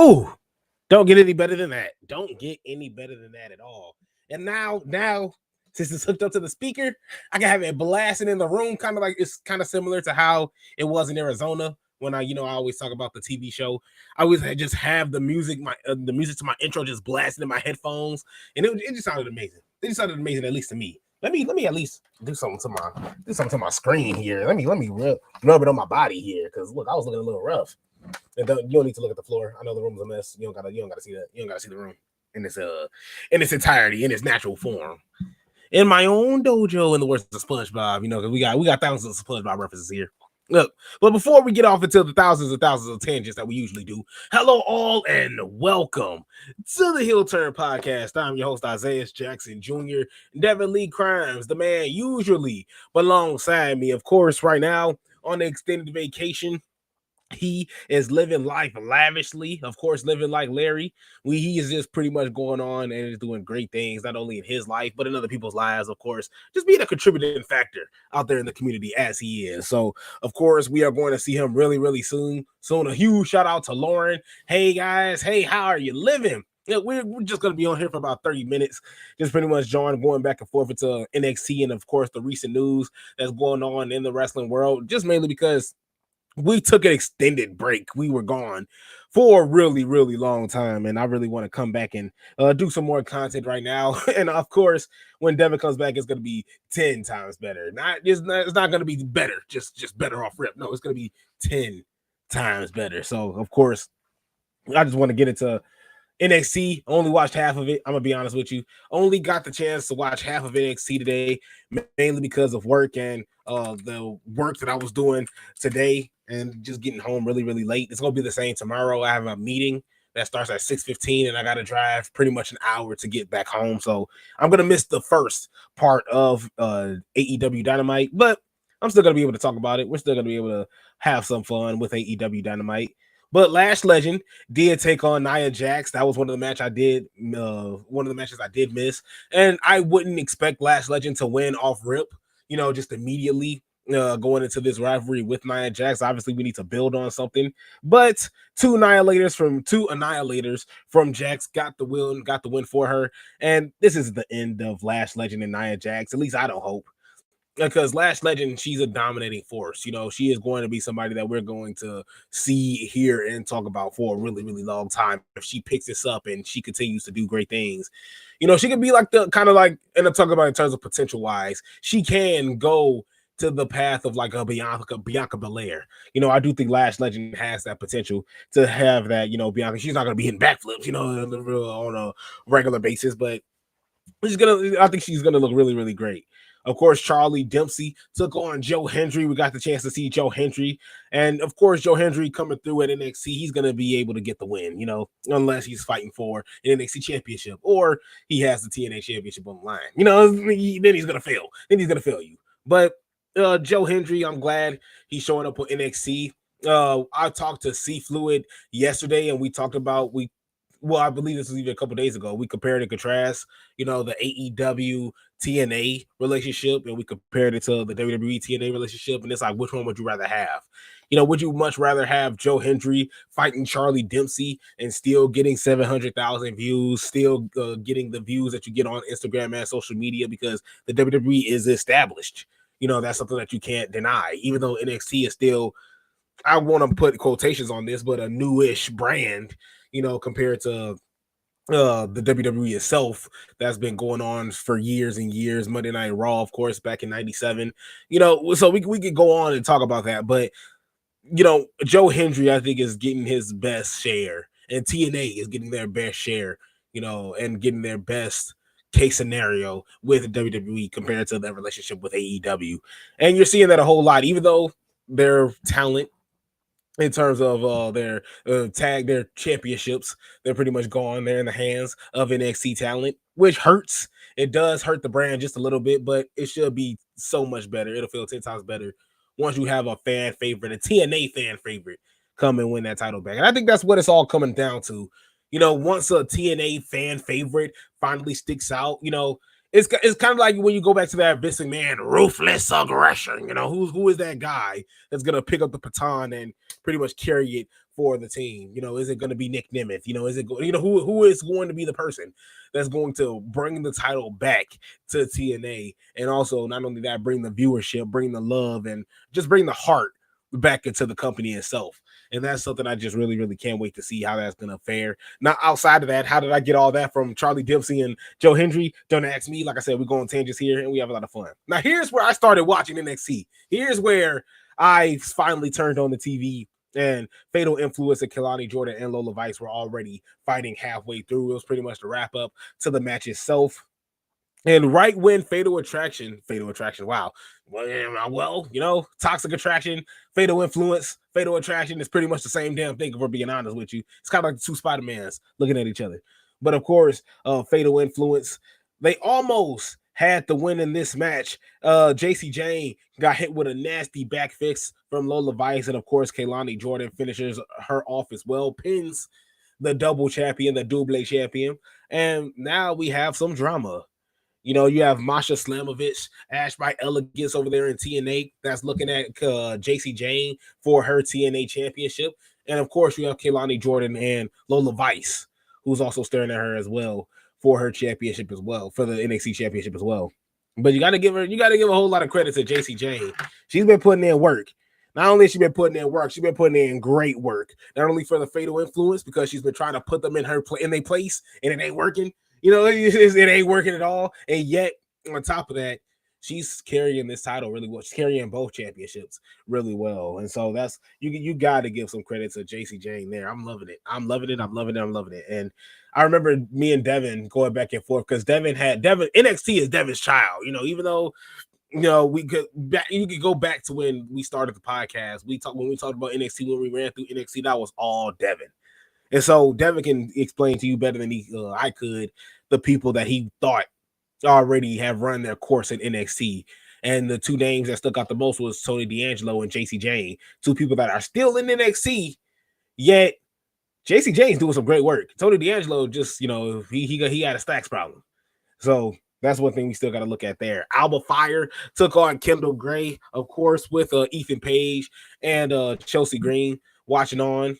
Oh, don't get any better than that. Don't get any better than that at all. And now, since it's hooked up to the speaker, I can have it blasting in the room, kind of like it's kind of similar to how it was in Arizona when I always talk about the TV show. I always just have the music to my intro just blasting in my headphones, and it just sounded amazing. It just sounded amazing, at least to me. Let me at least do something to my screen here. Let me rub it on my body here, because look, I was looking a little rough. And you don't need to look at the floor. I know the room's a mess. You don't gotta see that. You don't gotta see the room in its entirety, in its natural form. In my own dojo, in the words of SpongeBob, because we got thousands of SpongeBob references here. Look, but before we get off into the thousands and thousands of tangents that we usually do, hello all and welcome to the Heel Turn Podcast. I'm your host, Isaiah Jackson Jr., Devin Lee Crimes, the man usually alongside me. Of course, right now on the extended vacation, he is living life lavishly, of course, living like Larry. He is just pretty much going on and is doing great things, not only in his life, but in other people's lives, of course, just being a contributing factor out there in the community as he is. So, of course, we are going to see him really, really soon. Soon, a huge shout out to Lauren. Hey, guys. Hey, how are you living? Yeah, we're just going to be on here for about 30 minutes, just pretty much going back and forth into NXT and, of course, the recent news that's going on in the wrestling world, just mainly because we took an extended break. We were gone for a really, really long time, and I really want to come back and do some more content right now. And of course, when Devin comes back, it's going to be 10 times better. It's not going to be better, just better off rip. No, it's going to be 10 times better. So, of course, I just want to get into NXT. Only watched half of it. I'm gonna be honest with you. Only got the chance to watch half of NXT today, mainly because of work and the work that I was doing today, and just getting home really, really late. It's gonna be the same tomorrow. I have a meeting that starts at 6:15, and I gotta drive pretty much an hour to get back home. So I'm gonna miss the first part of AEW Dynamite, but I'm still gonna be able to talk about it. We're still gonna be able to have some fun with AEW Dynamite. But Lash Legend did take on Nia Jax. That was one of the matches I did miss. And I wouldn't expect Lash Legend to win off rip, just immediately going into this rivalry with Nia Jax. Obviously, we need to build on something. But two annihilators from Jax got the win for her. And this is the end of Lash Legend and Nia Jax. At least I don't hope. Because Lash Legend, she's a dominating force. She is going to be somebody that we're going to see, hear, and talk about for a really, really long time. If she picks this up and she continues to do great things, she could be like the kind of like, and I'm talking about in terms of potential wise, she can go to the path of like a Bianca Belair. I do think Lash Legend has that potential to have that. Bianca, she's not going to be hitting backflips, on a regular basis, but I think she's gonna look really, really great. Of course, Charlie Dempsey took on Joe Hendry. We got the chance to see Joe Hendry. And of course, Joe Hendry coming through at NXT, he's going to be able to get the win, unless he's fighting for an NXT championship or he has the TNA championship on the line. Then he's going to fail. Then he's going to fail you. But Joe Hendry, I'm glad he's showing up on NXT. I talked to C Fluid yesterday, and we talked about, I believe this was even a couple days ago. We compared and contrast, the AEW TNA relationship, and we compared it to the WWE TNA relationship. And it's like, which one would you rather have? Would you much rather have Joe Hendry fighting Charlie Dempsey and still getting 700,000 views, still getting the views that you get on Instagram and social media because the WWE is established? That's something that you can't deny, even though NXT is still, I want to put quotations on this, but a newish brand, compared to the WWE itself that's been going on for years and years. Monday Night Raw, of course, back in '97. So we could go on and talk about that, but Joe Hendry, I think, is getting his best share, and TNA is getting their best share, and getting their best case scenario with WWE compared to their relationship with AEW. And you're seeing that a whole lot, even though their talent in terms of their their championships, they're pretty much gone. They're in the hands of NXT talent, which hurts. It does hurt the brand just a little bit, but it should be so much better. It'll feel 10 times better once you have a fan favorite, a TNA fan favorite, come and win that title back. And I think that's what it's all coming down to. Once a TNA fan favorite finally sticks out, it's kind of like when you go back to that Vince McMahon ruthless aggression. Who is that guy that's gonna pick up the baton and pretty much carry it for the team? Is it going to be Nick Nemeth? Is it who is going to be the person that's going to bring the title back to TNA, and also not only that, bring the viewership, bring the love, and just bring the heart back into the company itself. And that's something I just really, really can't wait to see how that's going to fare. Now, outside of that, how did I get all that from Charlie Dempsey and Joe Hendry? Don't ask me. Like I said, we go on tangents here and we have a lot of fun. Now, here's where I started watching NXT. Here's where I finally turned on the TV, and Fatal Influence and Kelani Jordan and Lola Vice were already fighting halfway through. It was pretty much the wrap up to the match itself. And right when Fatal Attraction, wow. Well, Toxic Attraction, Fatal Influence, Fatal Attraction is pretty much the same damn thing, if we're being honest with you. It's kind of like the two Spider-Mans looking at each other. But of course, Fatal Influence, they almost had the win in this match. JC Jane got hit with a nasty back fix from Lola Vice, and of course, Kelani Jordan finishes her off as well, pins the double champion, the double champion. And now we have some drama. You have Masha Slamovich, Ash by Elegance over there in TNA that's looking at JC Jane for her TNA championship. And of course, you have Kelani Jordan and Lola Vice, who's also staring at her as well for her championship as well, for the NXT championship as well. But you got to give a whole lot of credit to JC Jane. She's been putting in work. Not only has she been putting in work, she's been putting in great work. Not only for the Fatal Influence, because she's been trying to put them in their place, and it ain't working. It ain't working at all. And yet, on top of that, she's carrying this title really well. She's carrying both championships really well. And so that's you got to give some credit to JC Jane there. I'm loving it. I'm loving it. And I remember me and Devin going back and forth, because Devin NXT is Devin's child. Even though you could go back to when we started the podcast. When we talked about NXT, when we ran through NXT, that was all Devin. And so Devin can explain to you better than I could the people that he thought already have run their course in NXT. And the two names that stuck out the most was Tony D'Angelo and JC Jane, two people that are still in NXT, yet JC Jane's doing some great work. Tony D'Angelo just, he had a stacks problem. So that's one thing we still got to look at there. Alba Fire took on Kendall Gray, of course, with Ethan Page and Chelsea Green watching on,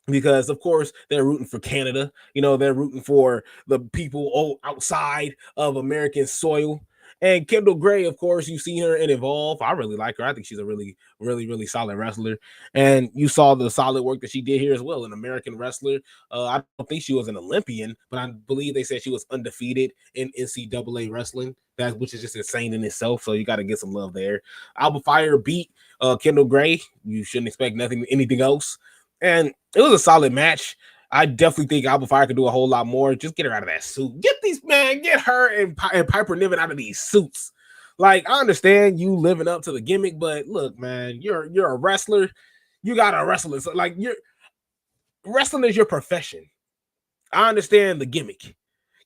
because of course they're rooting for Canada. They're rooting for the people outside of American soil. And Kendall Gray, of course, you see her in Evolve. I really like her. I think she's a really, really, really solid wrestler. And you saw the solid work that she did here as well, an American wrestler. I don't think she was an Olympian, but I believe they said she was undefeated in NCAA wrestling, which is just insane in itself. So you got to get some love there. Alba Fire beat Kendall Gray. You shouldn't expect anything else. And it was a solid match. I definitely think Alba Fire could do a whole lot more. Just get her out of that suit. Get her and Piper Niven out of these suits. Like, I understand you living up to the gimmick, but look, man, you're a wrestler. You gotta wrestle. So, like, wrestling is your profession. I understand the gimmick.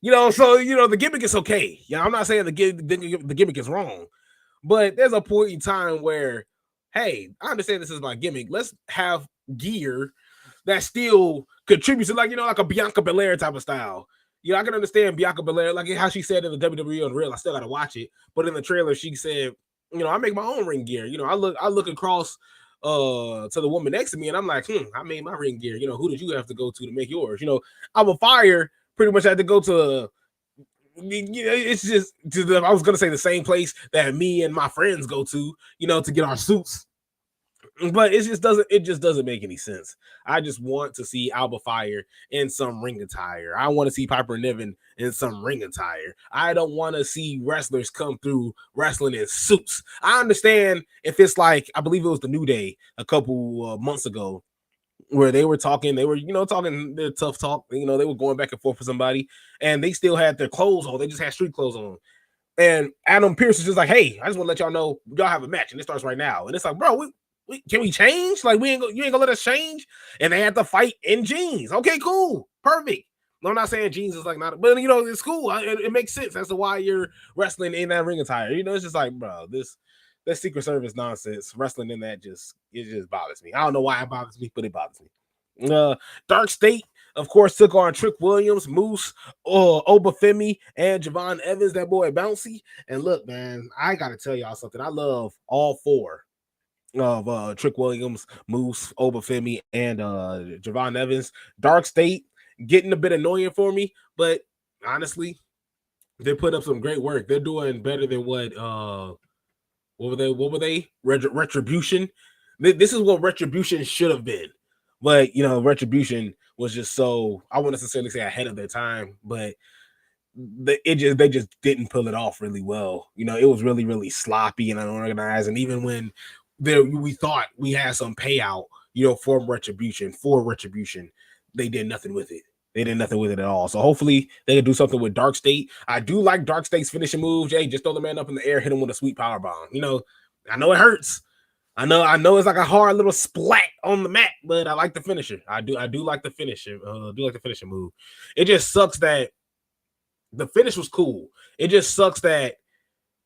The gimmick is okay. I'm not saying the gimmick is wrong, but there's a point in time where, hey, I understand this is my gimmick. Let's have gear that still contributes to, like a Bianca Belair type of style. I can understand Bianca Belair, like how she said in the WWE Unreal. I still gotta watch it, but in the trailer she said, I make my own ring gear. I look across to the woman next to me and I'm like, I made my ring gear. Who did you have to go to make yours? Alba Fire pretty much had to go to, it's just I was gonna say the same place that me and my friends go to get our suits. But it just doesn't make any sense. I just want to see Alba Fire in some ring attire. I want to see Piper Niven in some ring attire. I don't want to see wrestlers come through wrestling in suits. I understand if it's like, I believe it was the New Day a couple months ago, where they were talking talking their tough talk. They were going back and forth for somebody, and they still had their clothes on. They just had street clothes on. And Adam Pearce is just like, hey, I just want to let y'all know y'all have a match, and it starts right now. And it's like, bro, can we change? Like, you ain't gonna let us change? And they had to fight in jeans. Okay, cool, perfect. No, I'm not saying jeans is like not, but it's cool. It makes sense as to why you're wrestling in that ring attire. It's just like, bro, this Secret Service nonsense, wrestling in that just bothers me. I don't know why it bothers me, but it bothers me. Dark State, of course, took on Trick Williams, Moose, Obafemi, and Javon Evans, that boy Bouncy. And look, man, I gotta tell y'all something. I love all four of Trick Williams, Moose, Obafemi, and Javon Evans. Dark State getting a bit annoying for me, but honestly, they put up some great work. They're doing better than what were they? What were they? Retribution. This is what Retribution should have been, but Retribution was just so, I wouldn't necessarily say ahead of their time, but they just didn't pull it off really well. It was really really sloppy and unorganized. And even when we thought we had some payout, for Retribution, they did nothing with it. They did nothing with it at all. So hopefully they can do something with Dark State. I do like Dark State's finishing move. Jay, just throw the man up in the air, hit him with a sweet power bomb. I know it hurts. I know it's like a hard little splat on the mat, but I like the finisher. I do like the finisher. Do like the finishing move. It just sucks that the finish was cool. It just sucks that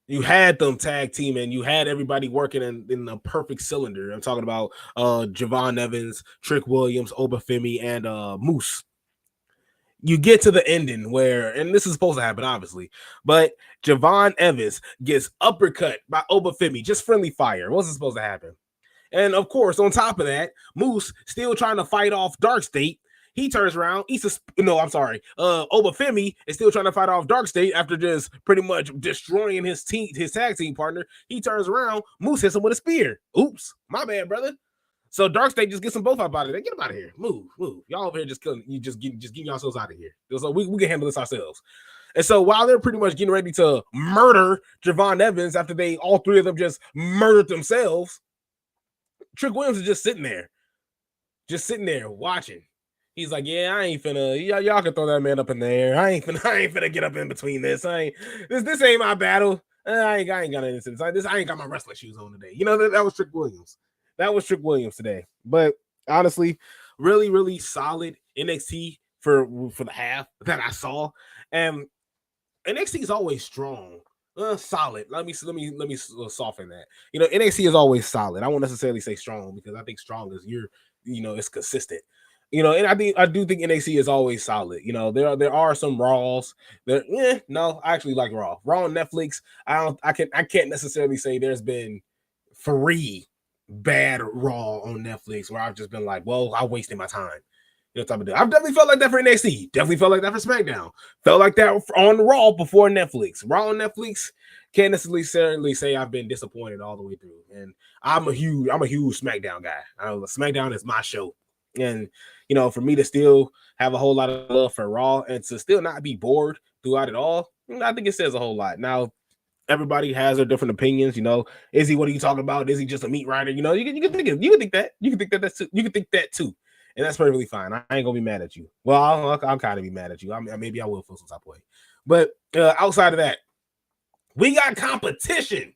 you had them tag team and you had everybody working in the perfect cylinder. I'm talking about Javon Evans, Trick Williams, Obafemi, and Moose. You get to the ending where, and this is supposed to happen, obviously, but Javon Evans gets uppercut by Obafemi, just friendly fire. What's supposed to happen? And of course, on top of that, Moose still trying to fight off Dark State. He turns around. Obafemi is still trying to fight off Dark State after just pretty much destroying his tag team partner. He turns around. Moose hits him with a spear. Oops, my bad, brother. So Dark State just gets them both up out of there. Get them out of here. Move. Y'all over here just killing. You just get yourselves out of here. So we can handle this ourselves. And so while they're pretty much getting ready to murder Javon Evans after all three of them just murdered themselves, Trick Williams is just sitting there watching. He's like, yeah, I ain't finna. Y'all can throw that man up in the air. I ain't finna get up in between this. This ain't my battle. I ain't got anything. I ain't got my wrestling shoes on today. That was Trick Williams. That was Trick Williams today. But honestly, really, really solid NXT for the half that I saw. And NXT is always strong. Solid. Let me soften that. NXT is always solid. I won't necessarily say strong because I think strong is it's consistent. And I do think NXT is always solid. There are some Raws. No, I actually like Raw. Raw on Netflix. I can't necessarily say there's been 3 bad Raw on Netflix where I've just been like, well, I wasted my time. Type of deal. I've definitely felt like that for NXT. Definitely felt like that for SmackDown. Felt like that on Raw before Netflix. Raw on Netflix, can't necessarily say I've been disappointed all the way through. And I'm a huge SmackDown guy. SmackDown is my show. And for me to still have a whole lot of love for Raw and to still not be bored throughout it all, I think it says a whole lot. Now, everybody has their different opinions. Izzy, what are you talking about? Is he just a meat rider? You can think that. You can think that too. And that's perfectly fine. I ain't gonna be mad at you. Well, I'll kind of be mad at you. Maybe I will feel some type of way. But outside of that, we got competition.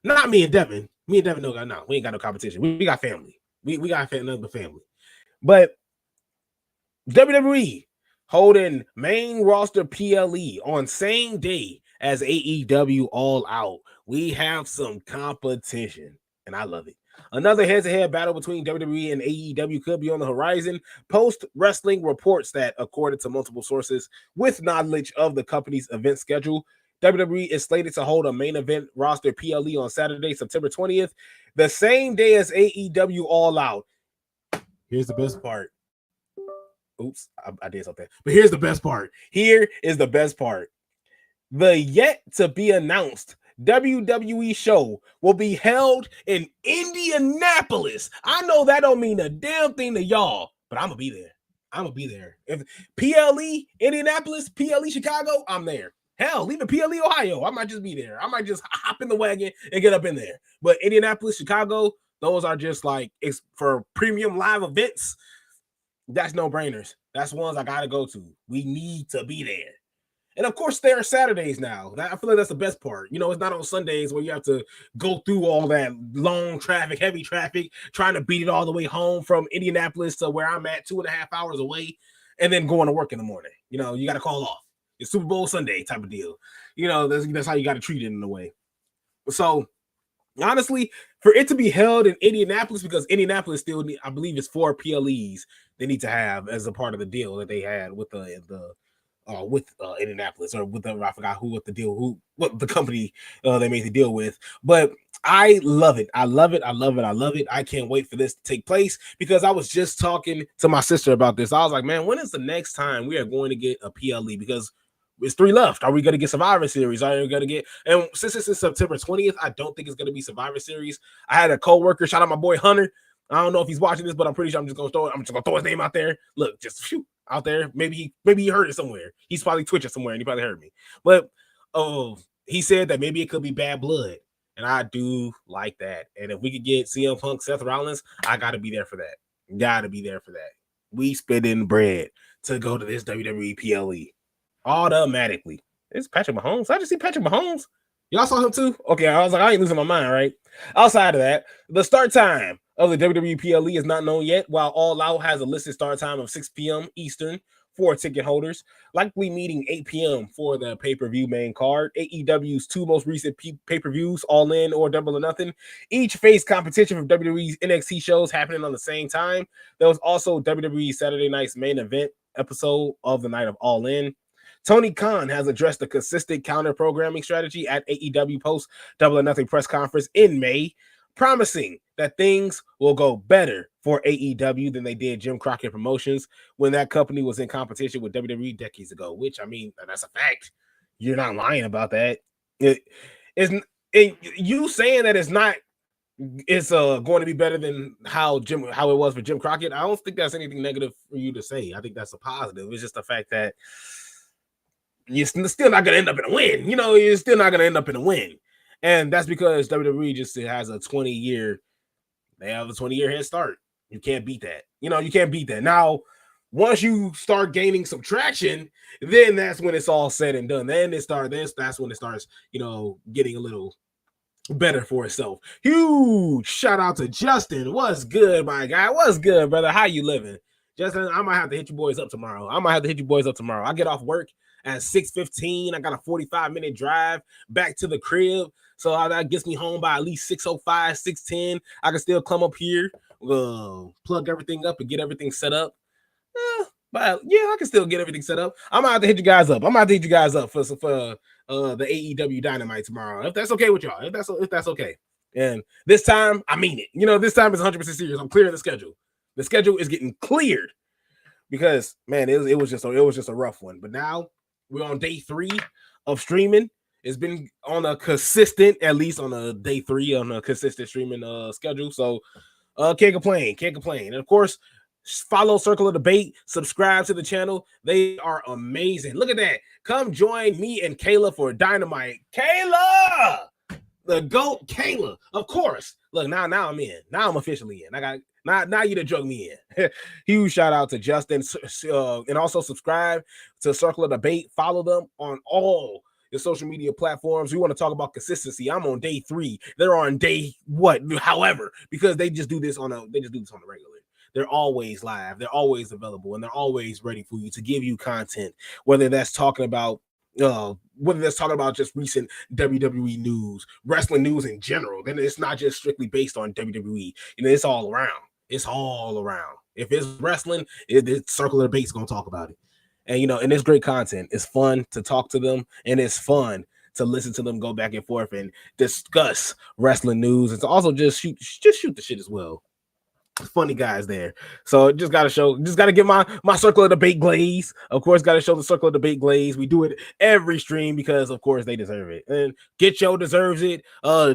Not me and Devin. Me and Devin no, we ain't got no competition. We got family. We got nothing but family. But WWE holding main roster PLE on same day as AEW All Out. We have some competition, and I love it. Another head-to-head battle between WWE and AEW could be on the horizon. Post Wrestling reports that, according to multiple sources with knowledge of the company's event schedule, WWE is slated to hold a main event roster PLE on Saturday, September 20th, the same day as AEW All Out. Here's the best part. Oops, I did something. But here's the best part. Here is the best part. The yet to be announced WWE show will be held in Indianapolis. I know that don't mean a damn thing to y'all, but I'm gonna be there. If PLE Indianapolis, PLE Chicago, I'm there. Hell, even PLE Ohio, I might just be there. I might just hop in the wagon and get up in there. But Indianapolis, Chicago, those are just like, it's for premium live events. That's no brainers. That's ones I gotta go to. We need to be there. And of course, there are Saturdays now. I feel like that's the best part. It's not on Sundays where you have to go through all that long traffic, heavy traffic, trying to beat it all the way home from Indianapolis to where I'm at, 2.5 hours away, and then going to work in the morning. You got to call off. It's Super Bowl Sunday type of deal. That's how you got to treat it in a way. So, honestly, for it to be held in Indianapolis, because Indianapolis still, I believe, is 4 PLEs they need to have as a part of the deal that they had with Indianapolis, or with I forgot what the company they made the deal with. But I love it. I love it. I love it. I love it. I can't wait for this to take place because I was just talking to my sister about this. I was like, man, when is the next time we are going to get a PLE? Because it's 3 left. Are we going to get Survivor Series? Are we going to get, and since it's September 20th, I don't think it's going to be Survivor Series. I had a coworker, shout out my boy Hunter. I don't know if he's watching this, but I'm pretty sure I'm just gonna throw his name out there. Look, just shoot out there. Maybe he heard it somewhere. He's probably Twitching somewhere and he probably heard me. But he said that maybe it could be bad blood. And I do like that. And if we could get CM Punk, Seth Rollins, I gotta be there for that. Gotta be there for that. We spit in bread to go to this WWE PLE. Automatically. It's Patrick Mahomes. I just see Patrick Mahomes. Y'all saw him too? Okay, I was like, I ain't losing my mind, right? Outside of that, the start time of the WWE PLE is not known yet, while All Out has a listed start time of 6 p.m. Eastern for ticket holders, likely meeting 8 p.m. for the pay-per-view main card. AEW's 2 most recent pay-per-views, All In or Double or Nothing, each face competition from WWE's NXT shows happening on the same time. There was also WWE's Saturday night's main event episode of the night of All In. Tony Khan has addressed the consistent counter-programming strategy at AEW post Double or Nothing press conference in May, promising that things will go better for AEW than they did Jim Crockett Promotions when that company was in competition with WWE decades ago, which, I mean, that's a fact. You're not lying about that. You saying that it's going to be better than how it was for Jim Crockett, I don't think that's anything negative for you to say. I think that's a positive. It's just the fact that you're still not going to end up in a win. You know, you're still not going to end up in a win. And that's because WWE just has a 20-year head start. You can't beat that. You know, you can't beat that. Now, once you start gaining some traction, then that's when it's all said and done. That's when it starts, you know, getting a little better for itself. Huge shout out to Justin. What's good, my guy? What's good, brother? How you living? Justin, I might have to hit you boys up tomorrow. I get off work at 6:15. I got a 45-minute drive back to the crib. So that gets me home by at least 6:05, 6:10. I can still come up here, plug everything up and get everything set up. But yeah, I can still get everything set up. I'm gonna have to hit you guys up. For the AEW Dynamite tomorrow, if that's okay with y'all. If that's okay. And this time, I mean it. You know, this time is 100% serious. I'm clearing the schedule. The schedule is getting cleared because, man, it was just a rough one. But now we're on day 3 of streaming. It's been on a consistent, at least on a day 3 on a consistent streaming schedule. So can't complain. And of course, follow Circle of Debate, subscribe to the channel. They are amazing. Look at that. Come join me and Kayla for Dynamite. Kayla! The GOAT Kayla. Of course. Look, now I'm in. Now I'm officially in. I got now you done drug me in. Huge shout out to Justin. And also subscribe to Circle of Debate. Follow them on all the social media platforms. We want to talk about consistency. I'm on day 3. They're on day however, because they just do this on the regular. They're always live. They're always available, and they're always ready for you to give you content, whether that's talking about just recent WWE news, wrestling news in general. Then it's not just strictly based on WWE. You know, it's all around. If it's wrestling, it's Circle of Debate's gonna talk about it. And you know, and it's great content. It's fun to talk to them, and it's fun to listen to them go back and forth and discuss wrestling news. And to also just shoot the shit as well. Funny guys there. So just gotta give my Circle of Debate glaze. Of course, gotta show the Circle of Debate glaze. We do it every stream because of course they deserve it. And Get Yo deserves it.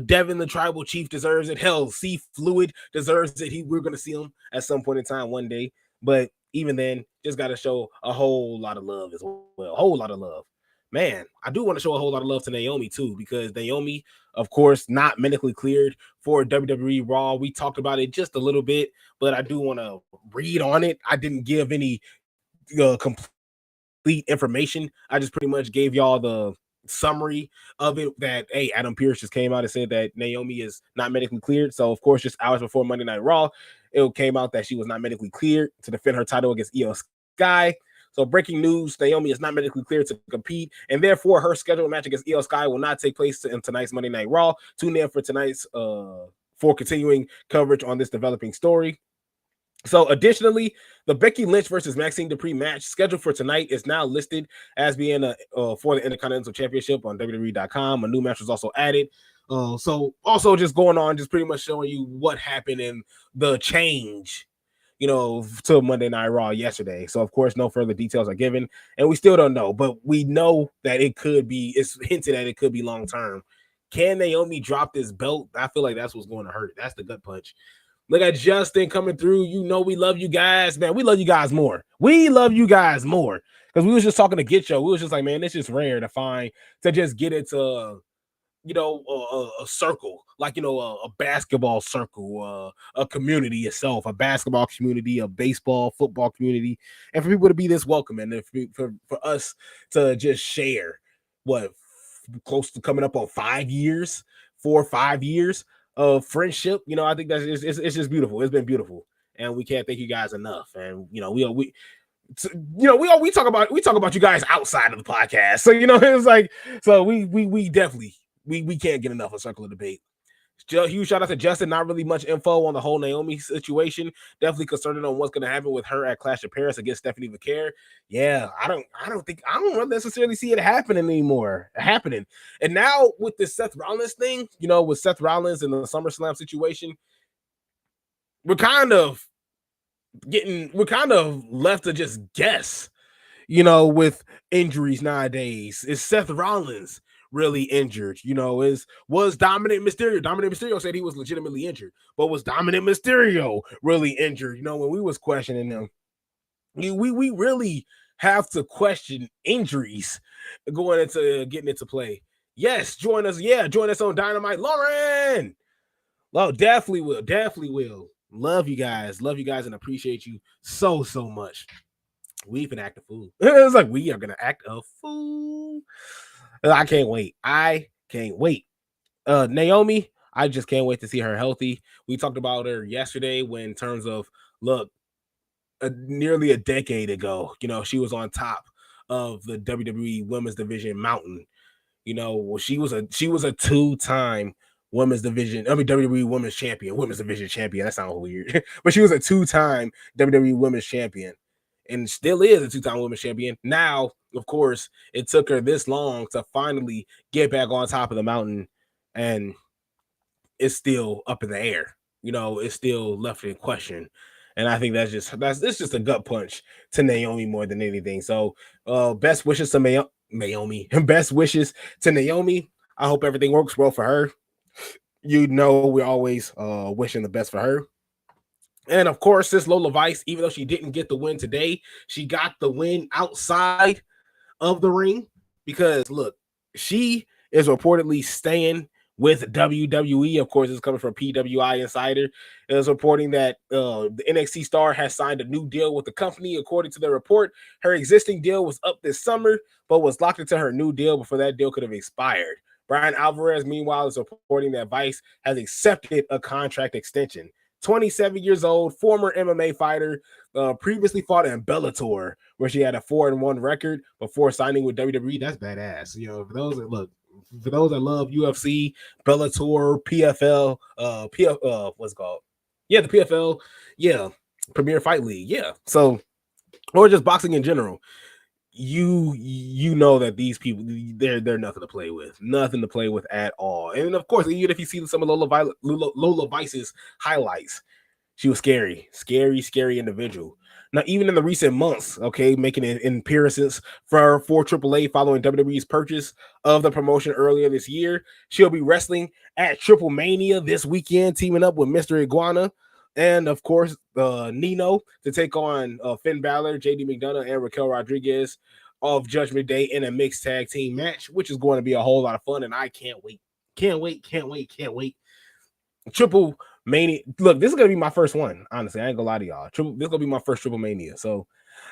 Devin the Tribal Chief deserves it. Hell, C Fluid deserves it. We're gonna see him at some point in time one day. But even then, just gotta show a whole lot of love as well. A whole lot of love. Man, I do want to show a whole lot of love to Naomi too, because Naomi, of course, not medically cleared for WWE Raw. We talked about it just a little bit, but I do want to read on it. I didn't give any complete information. I just pretty much gave y'all the summary of it that, hey, Adam Pearce just came out and said that Naomi is not medically cleared. So, of course, just hours before Monday Night Raw, it came out that she was not medically cleared to defend her title against Io Sky. So breaking news, Naomi is not medically cleared to compete, and therefore her scheduled match against Io Sky will not take place in tonight's Monday Night Raw. Tune in for tonight's for continuing coverage on this developing story. So additionally, the Becky Lynch versus Maxine Dupree match scheduled for tonight is now listed as being for the Intercontinental Championship on WWE.com. A new match was also added. So also just going on, just pretty much showing you what happened in the change, to Monday Night Raw yesterday. So of course, no further details are given, and we still don't know, but we know that it's hinted that it could be long term. Can Naomi drop this belt? I feel like that's what's going to hurt. That's the gut punch. Look at Justin coming through. We love you guys, man. We love you guys more. We love you guys more. Because we was just talking to Get Show. We was just like, man, it's just rare to just get into a circle, like a basketball circle, a community itself, a basketball community, a baseball, football community, and for people to be this welcome, and for us to just share what close to coming up on 5 years, 4 or 5 years of friendship. I think it's just beautiful. It's been beautiful, and we can't thank you guys enough. And we talk about you guys outside of the podcast. So it's like, so we definitely we can't get enough of Circle of Debate. Huge shout out to Justin. Not really much info on the whole Naomi situation. Definitely concerned on what's going to happen with her at Clash of Paris against Stephanie McCare. Yeah, I don't necessarily see it happening anymore. And now with this Seth Rollins thing, with Seth Rollins and the SummerSlam situation, we're kind of left to just guess. With injuries nowadays, is Seth Rollins really injured? Was Dominic Mysterio? Dominic Mysterio said he was legitimately injured, but was Dominic Mysterio really injured? When we was questioning him, we really have to question injuries getting into play. Yes, join us. Yeah, join us on Dynamite, Lauren. Well, definitely will. Love you guys, and appreciate you so much. We even act a fool. It's like we are gonna act a fool. I can't wait. Naomi, I just can't wait to see her healthy. We talked about her yesterday in terms of nearly a decade ago. She was on top of the WWE Women's Division mountain. She was a 2-time WWE Women's Champion, Women's Division Champion. That sounds weird, but she was a 2-time WWE Women's Champion, and still is a 2-time Women's Champion. Now, of course, it took her this long to finally get back on top of the mountain, and it's still up in the air. It's still left in question. And I think it's just a gut punch to Naomi more than anything. So, best wishes to Naomi. Best wishes to Naomi. I hope everything works well for her. We're always wishing the best for her. And of course, this Lola Vice, even though she didn't get the win today, she got the win outside of the ring, because look, she is reportedly staying with WWE. Of course, it's coming from PWI Insider. It was reporting that the NXT star has signed a new deal with the company. According to the report, her existing deal was up this summer, but was locked into her new deal before that deal could have expired. Brian Alvarez, meanwhile, is reporting that Vice has accepted a contract extension. 27 years old, former MMA fighter, previously fought in Bellator, where she had a 4-1 record before signing with WWE. That's badass. For those that love UFC, Bellator, PFL, what's it called? Yeah, the PFL, yeah, Premier Fight League, yeah. So, or just boxing in general. You know that these people, they're nothing to play with at all. And of course, even if you see some of Lola Vice's highlights, she was scary individual. Now, even in the recent months, okay, making an appearances for AAA following WWE's purchase of the promotion earlier this year, she'll be wrestling at Triple Mania this weekend, teaming up with Mr. Iguana. And of course, Nino to take on Finn Balor, JD McDonough, and Raquel Rodriguez of Judgment Day in a mixed tag team match, which is going to be a whole lot of fun. And I can't wait. Triple Mania. Look, this is going to be my first one. Honestly, I ain't going to lie to y'all. This is going to be my first Triple Mania. So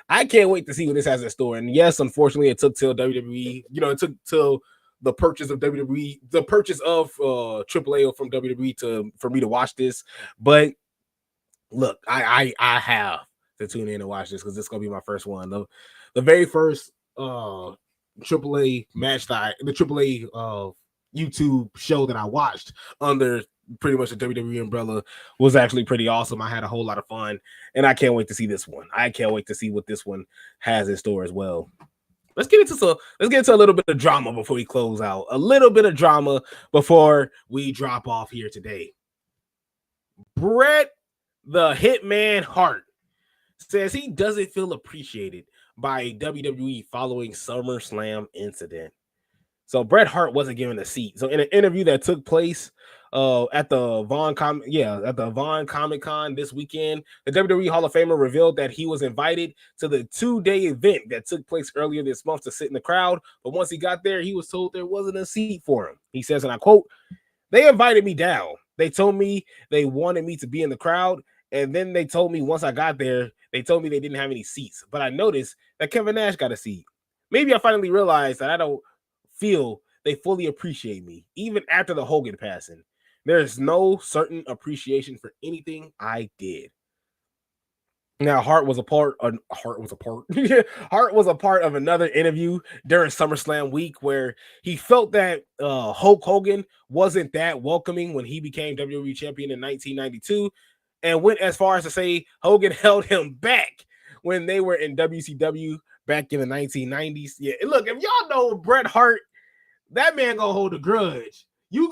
I can't wait to see what this has in store. And yes, unfortunately, it took till WWE, it took till the purchase of WWE, the purchase of AAA from WWE for me to watch this. But look, I have to tune in and watch this because this is gonna be my first one. The very first AAA match the AAA YouTube show that I watched under pretty much the WWE umbrella was actually pretty awesome. I had a whole lot of fun, and I can't wait to see this one. I can't wait to see what this one has in store as well. let's get into a little bit of drama before we close out. A little bit of drama before we drop off here today. Bret the Hitman Hart says he doesn't feel appreciated by WWE following SummerSlam incident. So Bret Hart wasn't given a seat. So in an interview that took place at the Vaughn Comic Con this weekend, the WWE Hall of Famer revealed that he was invited to the 2-day event that took place earlier this month to sit in the crowd. But once he got there, he was told there wasn't a seat for him. He says, and I quote, "They invited me down. They told me they wanted me to be in the crowd. And then they told me once I got there, they told me they didn't have any seats. But I noticed that Kevin Nash got a seat. Maybe I finally realized that I don't feel they fully appreciate me, even after the Hogan passing. There's no certain appreciation for anything I did." Now, Hart was a part of another interview during SummerSlam week where he felt that Hulk Hogan wasn't that welcoming when he became WWE champion in 1992, and went as far as to say Hogan held him back when they were in WCW back in the 1990s. Yeah, look, if y'all know Bret Hart, that man gonna hold a grudge. You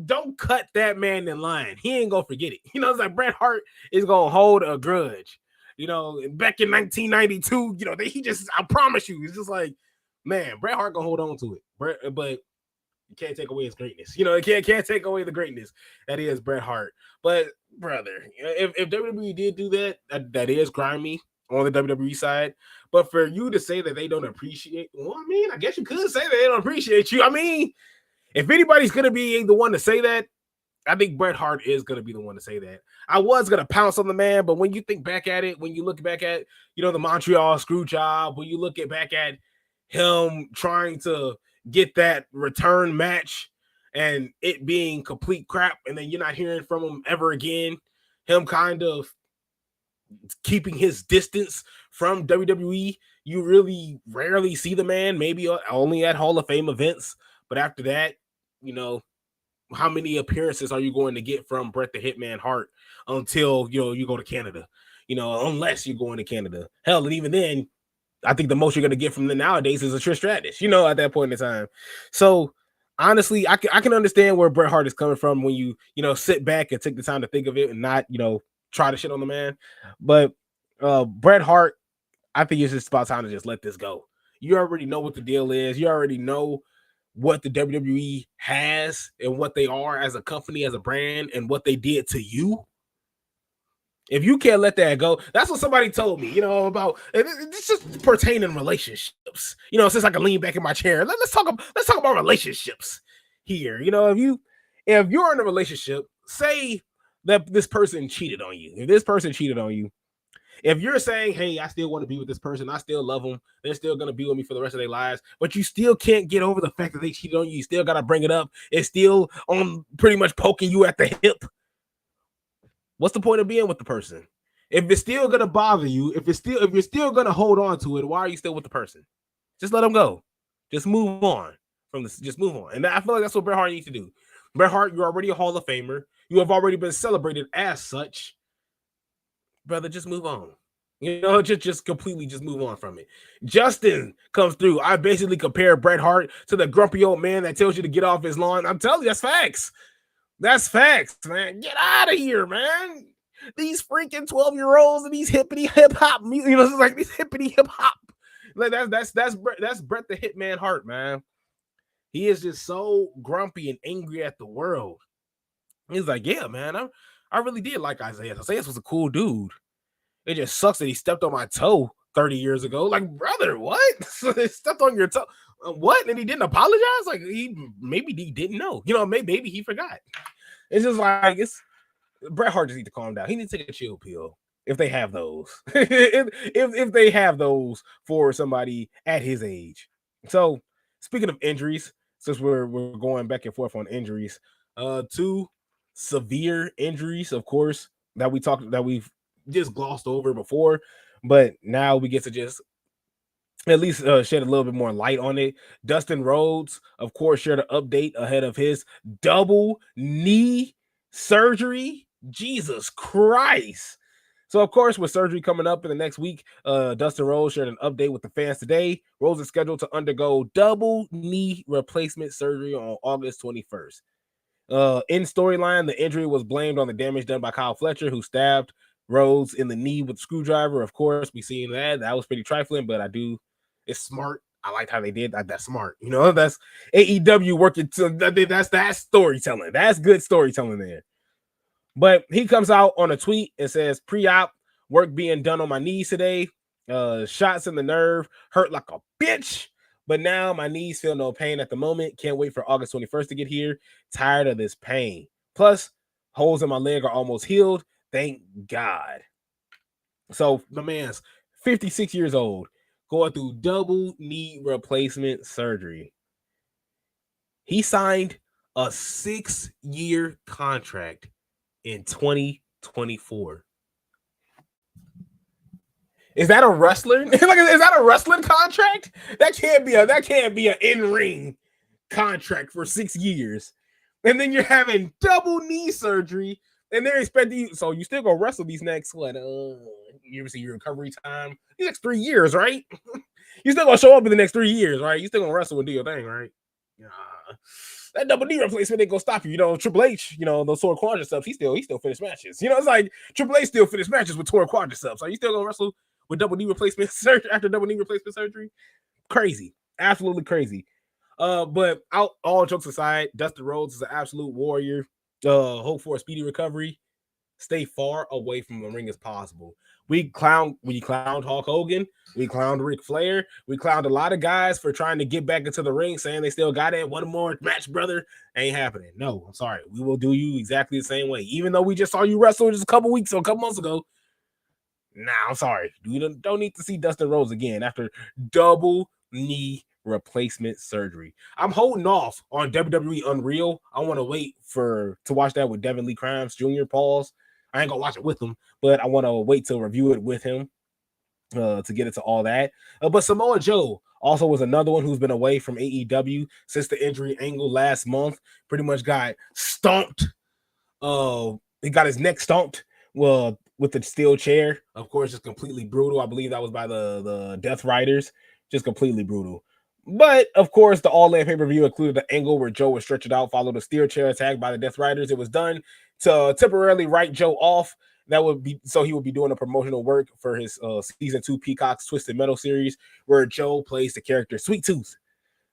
don't cut that man in line. He ain't gonna forget it. It's like Bret Hart is gonna hold a grudge. Back in 1992, I promise you, it's just like, man, Bret Hart gonna hold on to it. But you can't take away his greatness. It can't take away the greatness that is Bret Hart. But brother, if WWE did do that is grimy on the WWE side. But for you to say that they don't appreciate, well, I mean, I guess you could say that they don't appreciate you. I mean, if anybody's gonna be the one to say that, I think Bret Hart is gonna be the one to say that. I was gonna pounce on the man, but when you think back at it, when you look back at the Montreal screw job, when you look back at him trying to get that return match and it being complete crap, and then you're not hearing from him ever again, him kind of keeping his distance from WWE, you really rarely see the man, maybe only at Hall of Fame events. But after that, how many appearances are you going to get from Bret the Hitman Hart until you go to Canada? Unless you're going to Canada. Hell, and even then, I think the most you're going to get from them nowadays is a Trish Stratus, at that point in time. So honestly, I can understand where Bret Hart is coming from when you sit back and take the time to think of it and not try to shit on the man. But Bret Hart, I think it's just about time to just let this go. You already know what the deal is. You already know what the WWE has and what they are as a company, as a brand, and what they did to you. If you can't let that go, that's what somebody told me, about it's just pertaining relationships. Since I can lean back in my chair, let's talk about relationships here. If you're in a relationship, say that this person cheated on you. If this person cheated on you, if you're saying, hey, I still want to be with this person, I still love them, they're still going to be with me for the rest of their lives, but you still can't get over the fact that they cheated on you, you still got to bring it up, it's still on pretty much poking you at the hip, what's the point of being with the person? If it's still going to bother you, if you're still going to hold on to it, why are you still with the person? Just let them go. Just move on from this. Just move on. And I feel like that's what Bret Hart needs to do. Bret Hart, you're already a Hall of Famer. You have already been celebrated as such. Brother, just move on. Just completely just move on from it. Justin comes through. I basically compare Bret Hart to the grumpy old man that tells you to get off his lawn. I'm telling you, that's facts. That's facts, man. Get out of here, man. These freaking 12-year-olds and these hippity hip hop, it's like these hippity hip hop. Like that's Bret the Hitman Hart, man. He is just so grumpy and angry at the world. He's like, yeah, man, I really did like Isaiah. Isaiah was a cool dude. It just sucks that he stepped on my toe 30 years ago. Like, brother, what? He stepped on your toe. What? And he didn't apologize? Like, maybe he didn't know. Maybe he forgot. It's just like, Bret Hart just needs to calm down. He needs to take a chill pill if they have those. if they have those for somebody at his age. So, speaking of injuries, since we're going back and forth on injuries, two severe injuries, of course, that we've just glossed over before, but now we get to just at least shed a little bit more light on it. Dustin Rhodes, of course, shared an update ahead of his double knee surgery. Jesus Christ. So, of course, with surgery coming up in the next week, Dustin Rhodes shared an update with the fans today. Rhodes is scheduled to undergo double knee replacement surgery on August 21st. In storyline, the injury was blamed on the damage done by Kyle Fletcher, who stabbed Rhodes in the knee with a screwdriver. Of course, we seen that. That was pretty trifling, but it's smart. I liked how they did that. That's smart. That's AEW working to that's storytelling. That's good storytelling there. But he comes out on a tweet and says, pre-op work being done on my knees today. Shots in the nerve hurt like a bitch. But now my knees feel no pain at the moment. Can't wait for August 21st to get here. Tired of this pain. Plus, holes in my leg are almost healed. Thank God. So the man's 56 years old, going through double knee replacement surgery. He signed a 6-year contract in 2024. Is that a wrestler? Is that a wrestling contract? That can't be an in-ring contract for 6 years. And then you're having double knee surgery, and they're expecting you. So you still gonna wrestle these next you ever see your recovery time? These next 3 years, right? You still gonna show up in the next 3 years, right? You still gonna wrestle and do your thing, right? That double knee replacement ain't gonna stop you. Triple H, those torn quadriceps, he still finished matches. It's like Triple H still finished matches with torn quadriceps. Are you still gonna wrestle with double knee replacement surgery after double knee replacement surgery? Crazy, absolutely crazy. But all jokes aside, Dustin Rhodes is an absolute warrior. Hope for a speedy recovery. Stay far away from the ring as possible. We clowned Hulk Hogan. We clowned Ric Flair. We clowned a lot of guys for trying to get back into the ring, saying they still got it. One more match, brother. Ain't happening. No, I'm sorry. We will do you exactly the same way. Even though we just saw you wrestle just a couple months ago. Nah, I'm sorry. We don't need to see Dustin Rhodes again after double knee replacement surgery. I'm holding off on WWE Unreal. I want to wait to watch that with Devin Lee Crimes Jr. Pause. I ain't gonna watch it with him, but I want to wait to review it with him to get into all that. But Samoa Joe also was another one who's been away from AEW since the injury angle last month. Pretty much got stomped. He got his neck stomped. Well, with the steel chair, of course, just completely brutal. I believe that was by the Death Riders. Just completely brutal. But of course, the All-In pay-per-view included the angle where Joe was stretched out, followed a steel chair attack by the Death Riders. It was done to temporarily write Joe off. That would be so he would be doing a promotional work for his season 2 Peacock's Twisted Metal series, where Joe plays the character Sweet Tooth.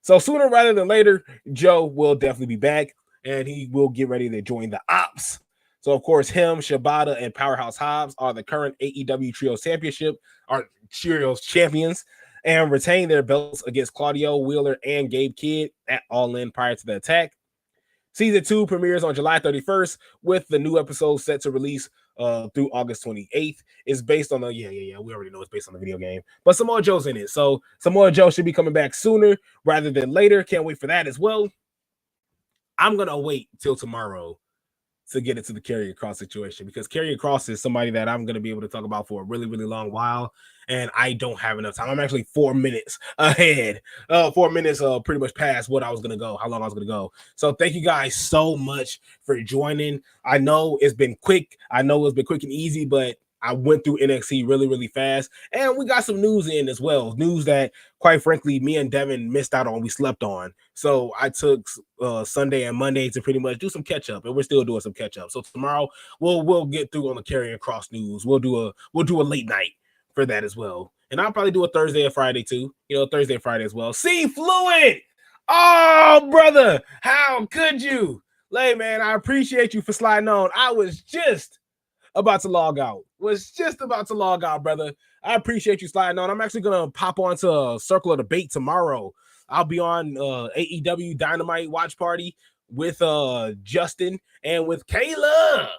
So sooner rather than later, Joe will definitely be back, and he will get ready to join the Ops. So of course, him, Shibata, and Powerhouse Hobbs are the current AEW Trios champions, and retain their belts against Claudio, Wheeler, and Gabe Kidd at All In prior to the attack. Season 2 premieres on July 31st, with the new episode set to release through August 28th. It's based on we already know it's based on the video game, but Samoa Joe's in it, so Samoa Joe should be coming back sooner rather than later. Can't wait for that as well. I'm gonna wait till tomorrow to get into the Karrion Kross situation, because Karrion Kross is somebody that I'm going to be able to talk about for a really, really long while, and I don't have enough time. I'm actually 4 minutes ahead, 4 minutes pretty much past what I was going to go, how long I was going to go. So thank you guys so much for joining. I know it's been quick. I know it's been quick and easy, but I went through NXT really, really fast, and we got some news in as well. News that, quite frankly, me and Devin missed out on. We slept on. So I took Sunday and Monday to pretty much do some catch up, and we're still doing some catch up. So tomorrow we'll get through on the Karrion Kross news. We'll do a late night for that as well, and I'll probably do a Thursday and Friday too. Thursday and Friday as well. See Fluid. Oh, brother, how could you? Lay, man, I appreciate you for sliding on. I was just about to log out. Brother. I appreciate you sliding on. I'm actually gonna pop onto a Circle of Debate tomorrow. I'll be on AEW Dynamite watch party with Justin and with Kayla.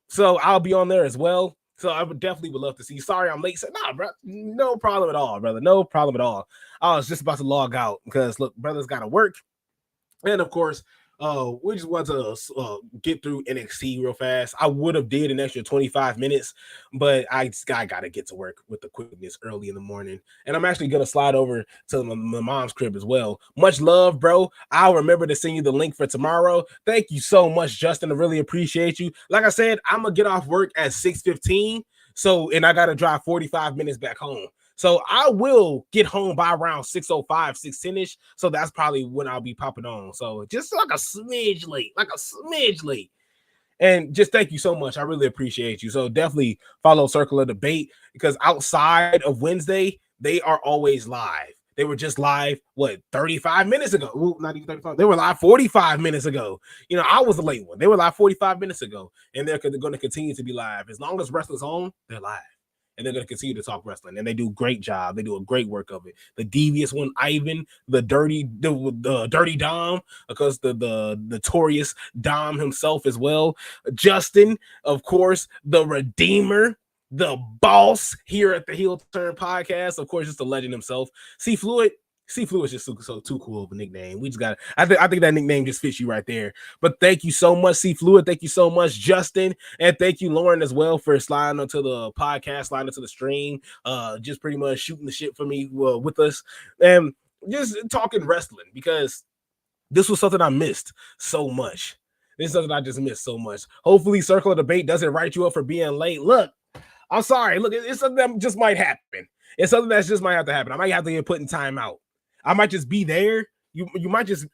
So I'll be on there as well. So I would love to see you. Sorry I'm late. Nah, bro. No problem at all, brother. No problem at all. I was just about to log out because look, brother's gotta work. And of course, we just want to get through NXT real fast. I would have did an extra 25 minutes, but I got to get to work with the quickness early in the morning. And I'm actually going to slide over to my mom's crib as well. Much love, bro. I'll remember to send you the link for tomorrow. Thank you so much, Justin. I really appreciate you. Like I said, I'm going to get off work at 6:15. So, and I got to drive 45 minutes back home. So I will get home by around 6:05, 6:10ish. So that's probably when I'll be popping on. So just like a smidge late, like a smidge late. And just thank you so much. I really appreciate you. So definitely follow Circle of Debate, because outside of Wednesday, they are always live. They were just live, what, 35 minutes ago? Ooh, not even 35. They were live 45 minutes ago. You know, I was the late one. They were live 45 minutes ago. And they're going to continue to be live. As long as wrestling's on, they're live. And they're going to continue to talk wrestling. And they do a great job. They do a great work of it. The devious one, Ivan, the dirty Dom, because the notorious Dom himself as well. Justin, of course, the Redeemer, the boss here at the Heel Turn Podcast. Of course, just the legend himself. C Fluid is just so too cool of a nickname. We just got I think that nickname just fits you right there. But thank you so much, C Fluid. Thank you so much, Justin. And thank you, Lauren, as well, for sliding onto the podcast, sliding into the stream, just pretty much shooting the shit for me with us. And just talking wrestling, because this was something I missed so much. This is something I just missed so much. Hopefully, Circle of Debate doesn't write you up for being late. Look, I'm sorry. Look, it's something that just might happen. It's something that just might have to happen. I might have to get put in timeout. I might just be there. You might just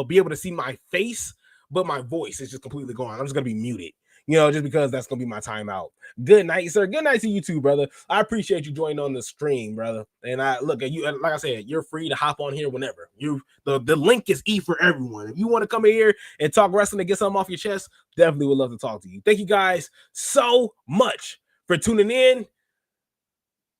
be able to see my face, but my voice is just completely gone. I'm just gonna be muted, just because that's gonna be my timeout. Good night, sir. Good night to you too, brother. I appreciate you joining on the stream, brother. And I look at you, like I said, you're free to hop on here whenever. The link is E for everyone. If you want to come in here and talk wrestling and get something off your chest, definitely would love to talk to you. Thank you guys so much for tuning in.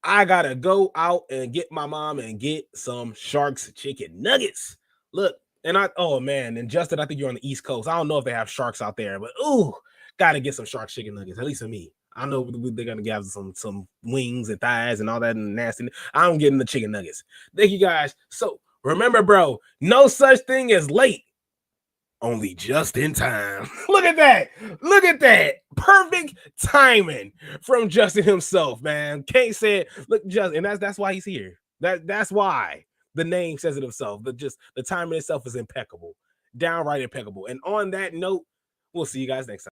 I gotta go out and get my mom and get some Sharks chicken nuggets. Look, and and Justin, I think you're on the East Coast. I don't know if they have Sharks out there, but gotta get some Sharks chicken nuggets, at least for me. I know they're gonna give some wings and thighs and all that and nasty. I'm getting the chicken nuggets. Thank you guys. So remember, bro, no such thing as late. Only just in time. Look at that. Look at that. Perfect timing from Justin himself, man. Can't say it. Look, Justin, and that's why he's here. That's why the name says it himself. The timing itself is impeccable. Downright impeccable. And on that note, we'll see you guys next time.